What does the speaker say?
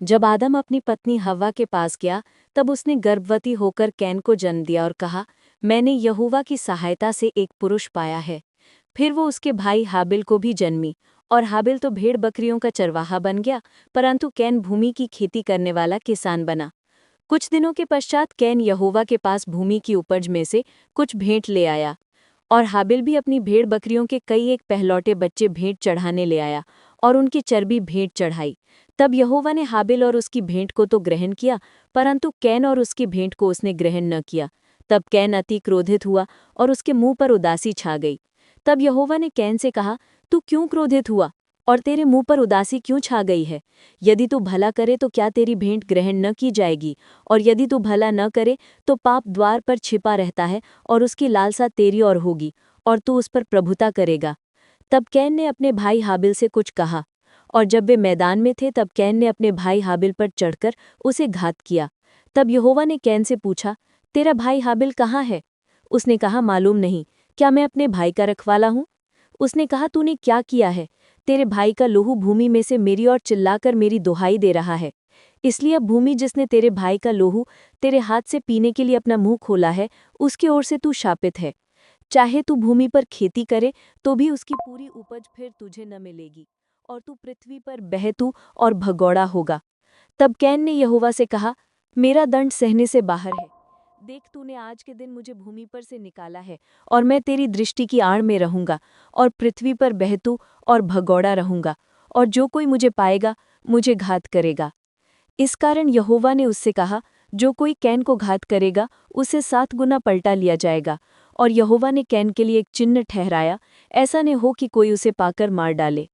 जब आदम अपनी पत्नी हव्वा के पास गया, तब उसने गर्भवती होकर कैन को जन्म दिया और कहा, मैंने यहोवा की सहायता से एक पुरुष पाया है। फिर वो उसके भाई हाबिल को भी जन्मी, और हाबिल तो भेड़ बकरियों का चरवाहा बन गया, परंतु कैन भूमि की खेती करने वाला किसान बना। कुछ दिनों के पश्चात कैन यहोवा के पास भूमि की उपज में से कुछ भेंट ले आया, और हाबिल भी अपनी भेड़ बकरियों के कई एक पहलौटे बच्चे भेंट चढ़ाने ले आया, और उनकी चर्बी भेंट चढ़ाई। तब यहोवा ने हाबिल और उसकी भेंट को तो ग्रहण किया, परंतु कैन और उसकी भेंट को उसने ग्रहण न किया। तब कैन अति क्रोधित हुआ, और उसके मुंह पर उदासी छा गई। तब यहोवा ने कैन से कहा, तू क्यों क्रोधित हुआ, और तेरे मुंह पर उदासी क्यों छा गई है? यदि तू भला करे तो क्या तेरी भेंट ग्रहण न की जाएगी, और यदि तू भला न करे तो पाप द्वार पर छिपा रहता है, और उसकी लालसा तेरी ओर होगी, और तू उस पर प्रभुता करेगा। तब कैन ने अपने भाई हाबिल से कुछ कहा, और जब वे मैदान में थे तब कैन ने अपने भाई हाबिल पर चढ़कर उसे घात किया। तब यहोवा ने कैन से पूछा, तेरा भाई हाबिल कहाँ है? उसने कहा, मालूम नहीं, क्या मैं अपने भाई का रखवाला हूँ? उसने कहा, तूने क्या किया है? तेरे भाई का लहू भूमि में से मेरी ओर चिल्लाकर मेरी दुहाई दे रहा है। इसलिए अब भूमि जिसने तेरे भाई का लोहू तेरे हाथ से पीने के लिए अपना मुंह खोला है, उसकी ओर से तू शापित है। चाहे तू भूमि पर खेती करे तो भी उसकी पूरी उपज फिर तुझे न मिलेगी, और तू पृथ्वी पर बहतू और भगौड़ा होगा। तब कैन ने यहोवा से कहा, मेरा दंड सहने से बाहर है। देख, तूने आज के दिन मुझे भूमि पर से निकाला है, और मैं तेरी दृष्टि की आड़ में रहूंगा, और पृथ्वी पर बहतू और भगौड़ा रहूंगा, और जो कोई मुझे पाएगा मुझे घात करेगा। इस कारण यहोवा ने उससे कहा, जो कोई कैन को घात करेगा उसे 7 गुना पलटा लिया जाएगा। और यहोवा ने कैन के लिए एक चिन्ह ठहराया, ऐसा न हो कि कोई उसे पाकर मार डाले।